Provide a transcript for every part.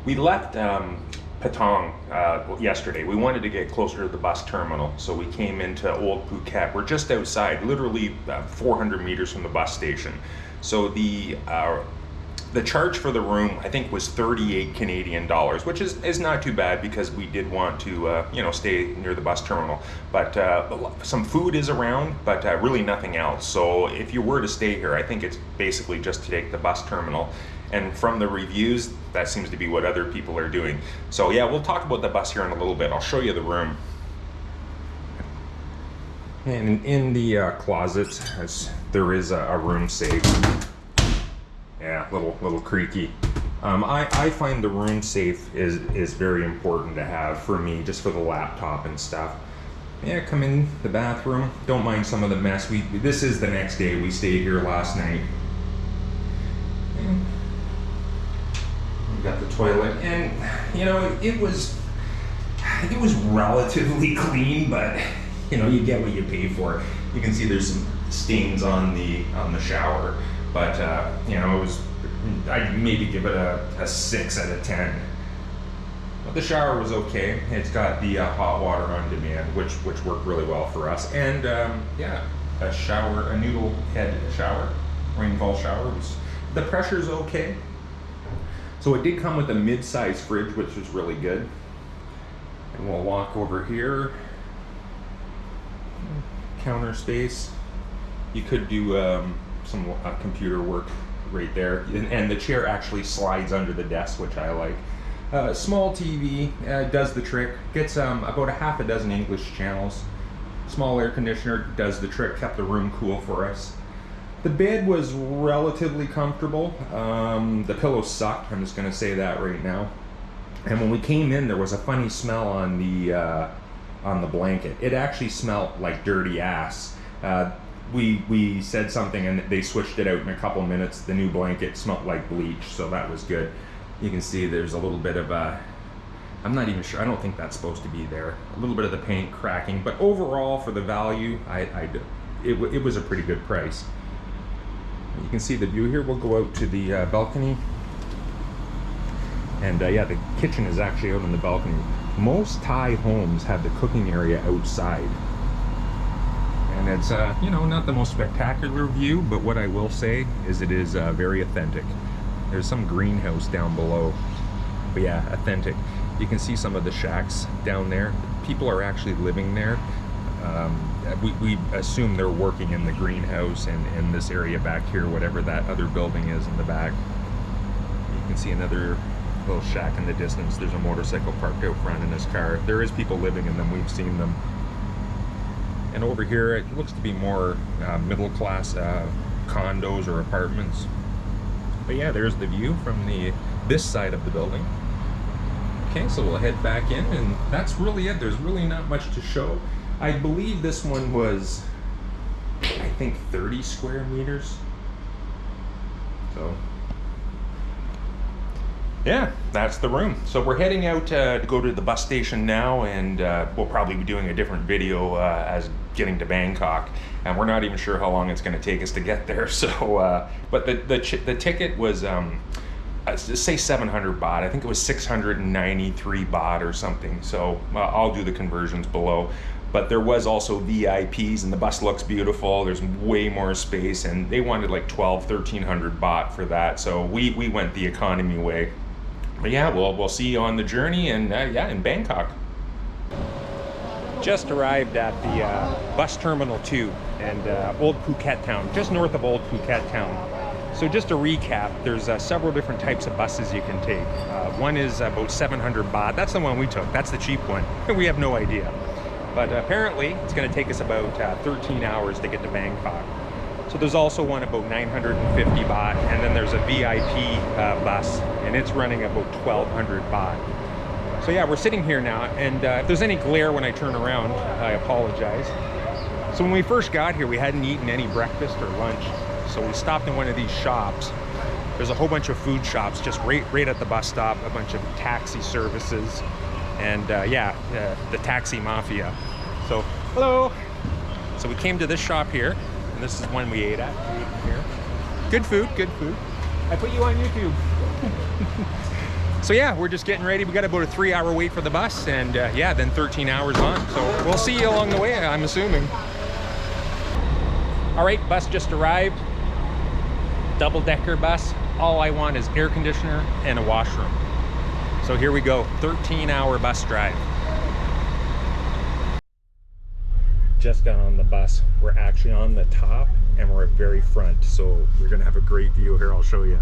We left Patong yesterday. We wanted to get closer to the bus terminal, so we came into Old Phuket. We're just outside, literally 400 meters from the bus station. So the charge for the room, I think, was 38 Canadian dollars, which is not too bad because we did want to, stay near the bus terminal. But some food is around, but really nothing else. So if you were to stay here, I think it's basically just to take the bus terminal. And from the reviews, that seems to be what other people are doing. So yeah, we'll talk about the bus here in a little bit. I'll show you the room. And in the closet, there is a room safe. Yeah, little creaky. I find the room safe is very important to have for me, just for the laptop and stuff. Yeah, come in the bathroom. Don't mind some of the mess. This is the next day. We stayed here last night. And we got the toilet, and it was relatively clean, but you get what you pay for. You can see there's some stains on the shower. But, I'd maybe give it a 6 out of 10. But the shower was okay. It's got the hot water on demand, which worked really well for us. And, a noodle head shower, rainfall shower. The pressure's okay. So it did come with a mid-size fridge, which was really good. And we'll walk over here. Counter space. You could do some computer work right there, and the chair actually slides under the desk, which I like. Small TV does the trick. Gets about a half a dozen English channels. Small air conditioner does the trick. Kept the room cool for us. The bed was relatively comfortable. The pillows sucked. I'm just going to say that right now. And when we came in, there was a funny smell on the blanket. It actually smelled like dirty ass. We said something and they switched it out in a couple minutes. The new blanket smelled like bleach, so that was good. You can see there's a little bit of I'm not even sure, I don't think that's supposed to be there. A little bit of the paint cracking, but overall for the value, it was a pretty good price. You can see the view here. We'll go out to the balcony. And the kitchen is actually out on the balcony. Most Thai homes have the cooking area outside. And it's, not the most spectacular view, but what I will say is it is very authentic. There's some greenhouse down below, but yeah, authentic. You can see some of the shacks down there. People are actually living there. We assume they're working in the greenhouse and in this area back here, whatever that other building is in the back. You can see another little shack in the distance. There's a motorcycle parked out front in this car. There is people living in them. We've seen them. And over here, it looks to be more middle-class condos or apartments. But yeah, there's the view from this side of the building. Okay, so we'll head back in, and that's really it. There's really not much to show. I believe this one was, I think, 30 square meters. So, yeah, that's the room. So we're heading out to go to the bus station now, and we'll probably be doing a different video as getting to Bangkok, and we're not even sure how long it's going to take us to get there. So, but the ticket was say 700 baht. I think it was 693 baht or something. So I'll do the conversions below. But there was also VIPs, and the bus looks beautiful. There's way more space, and they wanted like 1,300 baht for that. So we went the economy way. But yeah, we'll see you on the journey, and in Bangkok. Just arrived at the bus terminal 2 and Old Phuket Town, just north of Old Phuket Town. So just to recap, there's several different types of buses you can take. One is about 700 baht. That's the one we took. That's the cheap one. We have no idea. But apparently, it's going to take us about 13 hours to get to Bangkok. So there's also one about 950 baht, and then there's a VIP bus, and it's running about 1,200 baht. So yeah, we're sitting here now, and if there's any glare when I turn around, I apologize. So when we first got here, we hadn't eaten any breakfast or lunch, so we stopped in one of these shops. There's a whole bunch of food shops just right at the bus stop, a bunch of taxi services, and the taxi mafia. So, hello! So we came to this shop here, and this is one we ate at. Here. Good food, good food. I put you on YouTube. So yeah, we're just getting ready. We got about a 3-hour wait for the bus, and yeah, then 13 hours on. So we'll see you along the way, I'm assuming. All right, bus just arrived. Double-decker bus. All I want is air conditioner and a washroom. So here we go, 13-hour bus drive. Just got on the bus. We're actually on the top and we're very front. So we're gonna have a great view here, I'll show you.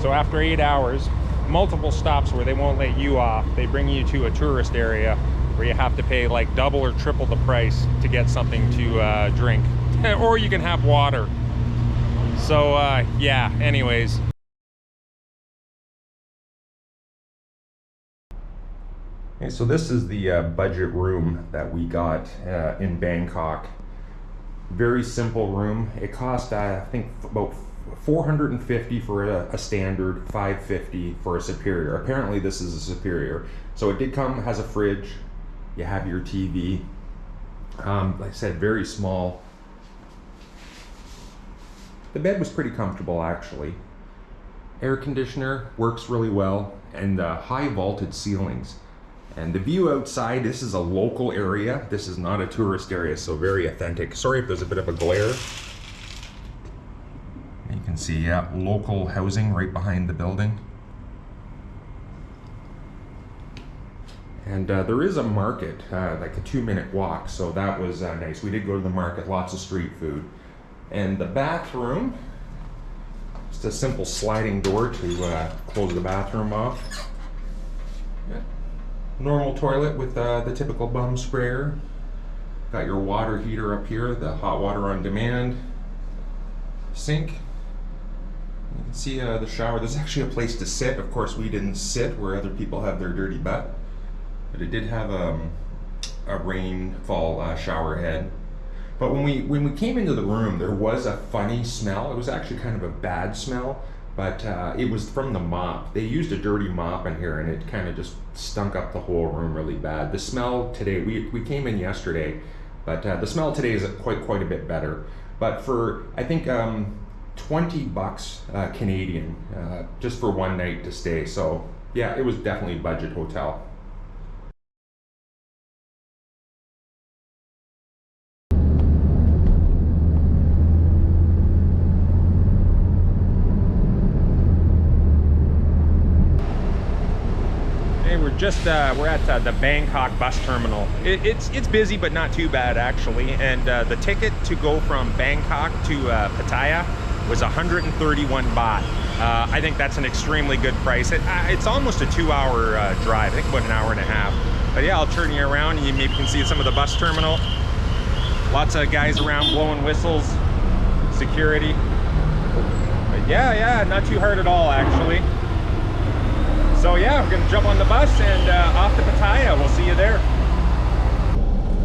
So after 8 hours, multiple stops where they won't let you off. They bring you to a tourist area where you have to pay like double or triple the price to get something to drink. Or you can have water. So yeah, anyways. Okay, so this is the budget room that we got in Bangkok. Very simple room. It cost I think about $450 for a standard, $550 for a superior. Apparently this is a superior. So it did come, has a fridge, you have your TV. Like I said, very small. The bed was pretty comfortable actually. Air conditioner works really well, and high vaulted ceilings. And the view outside, this is a local area. This is not a tourist area, so very authentic. Sorry if there's a bit of a glare. You can see, yeah, local housing right behind the building. And there is a market, like a 2-minute walk, so that was nice. We did go to the market, lots of street food. And the bathroom, just a simple sliding door to close the bathroom off. Yeah. Normal toilet with the typical bum sprayer. Got your water heater up here, the hot water on demand. Sink. You can see the shower. There's actually a place to sit. Of course, we didn't sit where other people have their dirty butt. But it did have a rainfall shower head. But when we came into the room, there was a funny smell. It was actually kind of a bad smell, but it was from the mop. They used a dirty mop in here, and it kind of just stunk up the whole room really bad. The smell today, we came in yesterday, but the smell today is quite a bit better. But for, I think, $20 Canadian, just for one night to stay. So yeah, it was definitely a budget hotel. We're at the Bangkok Bus Terminal. It's busy, but not too bad actually. And the ticket to go from Bangkok to Pattaya was 131 baht. I think that's an extremely good price. It's almost a 2-hour drive. I think about an hour and a half. But yeah, I'll turn you around and you maybe can see some of the bus terminal. Lots of guys around blowing whistles, security. But yeah, not too hard at all actually. So yeah, we're gonna jump on the bus and off to Pattaya. We'll see you there.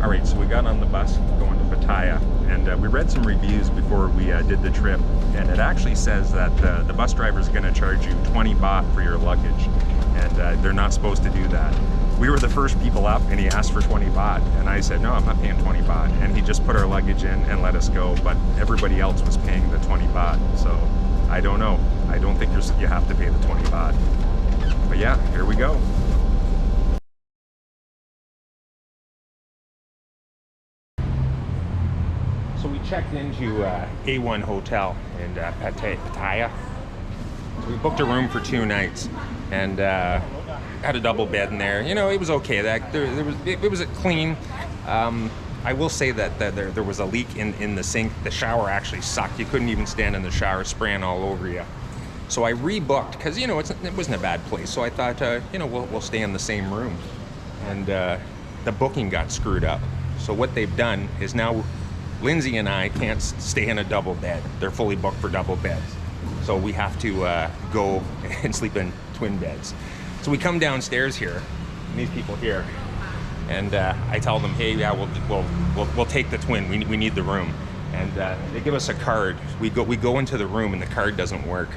All right, so we got on the bus going to Pattaya, and we read some reviews before we did the trip, and it actually says that the bus driver is gonna charge you 20 baht for your luggage, and they're not supposed to do that. We were the first people up, and he asked for 20 baht, and I said, no, I'm not paying 20 baht, and he just put our luggage in and let us go, but everybody else was paying the 20 baht, so I don't know. I don't think you have to pay the 20 baht. But yeah, here we go. So we checked into A1 Hotel in Pattaya. So we booked a room for 2 nights, and had a double bed in there. You know, it was okay. It was clean. I will say that there was a leak in the sink. The shower actually sucked. You couldn't even stand in the shower, spraying all over you. So I rebooked because, you know, it wasn't a bad place. So I thought, you know, we'll stay in the same room. And the booking got screwed up. So what they've done is now Lindsay and I can't stay in a double bed. They're fully booked for double beds. So we have to go and sleep in twin beds. So we come downstairs here, and these people here, and I tell them, hey, yeah, we'll take the twin. We need the room. And they give us a card. We go into the room, and the card doesn't work.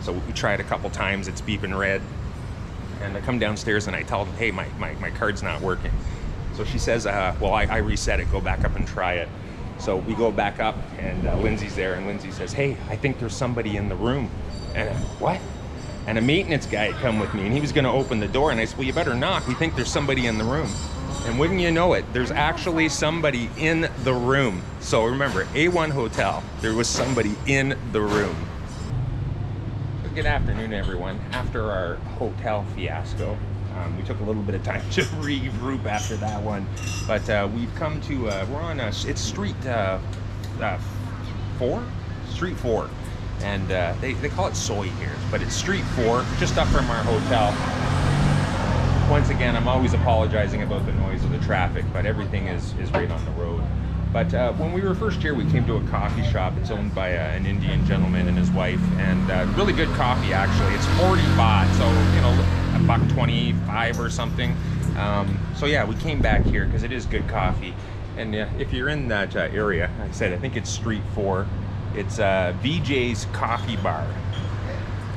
So we try it a couple times. It's beeping red. And I come downstairs and I tell them, hey, my card's not working. So she says, well, I reset it. Go back up and try it. So we go back up, and Lindsay's there, and Lindsay says, hey, I think there's somebody in the room. And what? And a maintenance guy come with me, and he was going to open the door, and I said, well, you better knock. We think there's somebody in the room. And wouldn't you know it, there's actually somebody in the room. So remember, A1 Hotel, there was somebody in the room. Good afternoon, everyone. After our hotel fiasco, we took a little bit of time to regroup after that one, but we've come to we're on it's Street 4, and they call it Soy here, but it's Street 4, just up from our hotel. Once again, I'm always apologizing about the noise of the traffic, but everything is right on the road. But when we were first here, we came to a coffee shop. It's owned by an Indian gentleman and his wife, and really good coffee, actually. It's 40 baht, so, you know, $1.25 or something. So yeah, we came back here because it is good coffee. And if you're in that area, like I said, I think it's Street 4. It's VJ's Coffee Bar,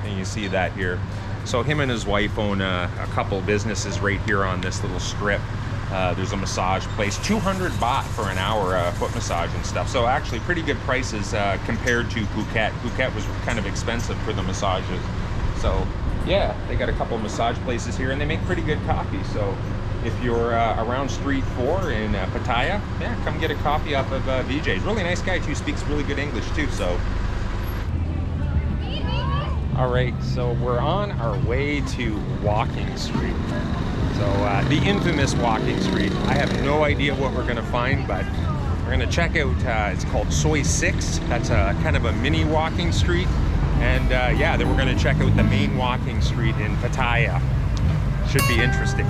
and you see that here. So him and his wife own a couple businesses right here on this little strip. There's a massage place, 200 baht for an hour, foot massage and stuff. So actually pretty good prices compared to Phuket. Phuket was kind of expensive for the massages. So yeah, they got a couple of massage places here, and they make pretty good coffee. So if you're around Street 4 in Pattaya, yeah, come get a coffee off of VJ's. Really nice guy too, speaks really good English too, so. All right, so we're on our way to Walking Street. So the infamous Walking Street. I have no idea what we're gonna find, but we're gonna check out, it's called Soy 6. That's kind of a mini walking street. And yeah, then we're gonna check out the main walking street in Pattaya. Should be interesting.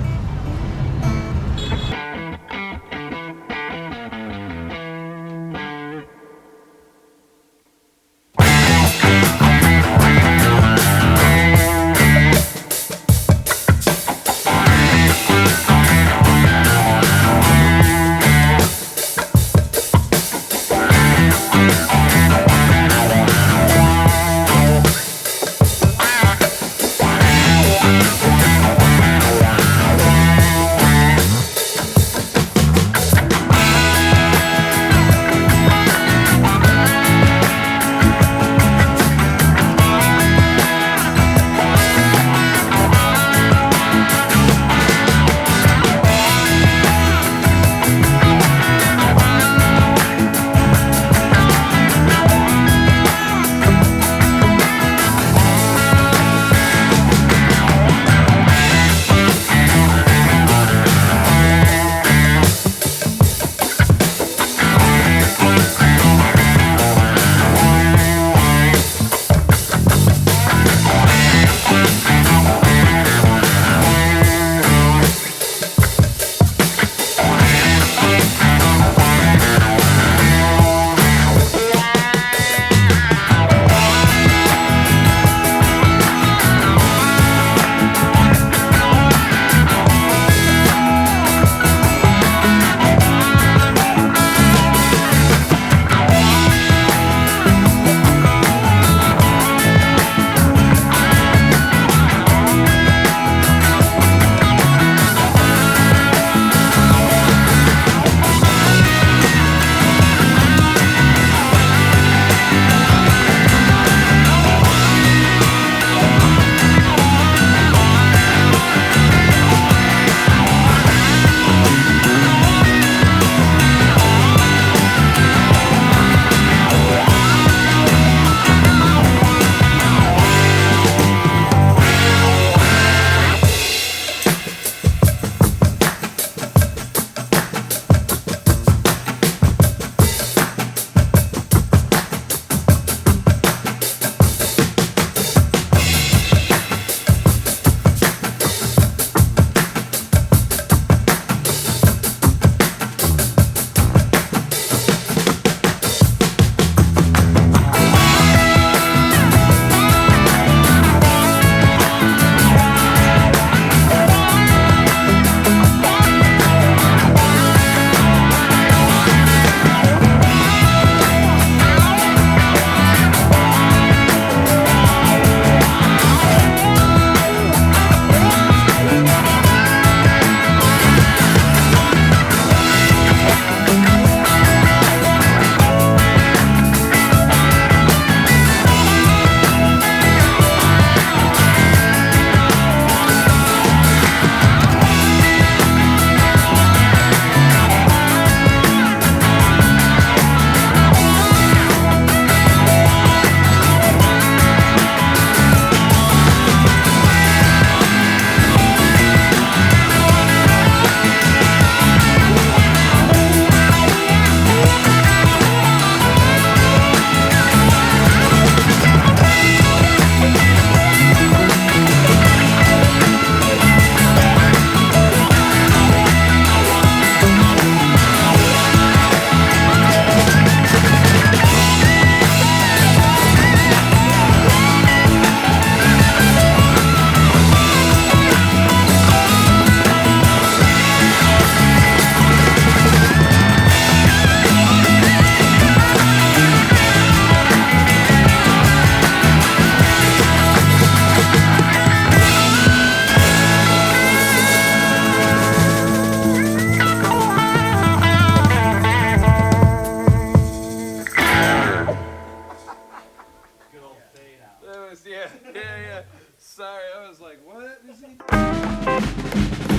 Sorry, I was like, what is he?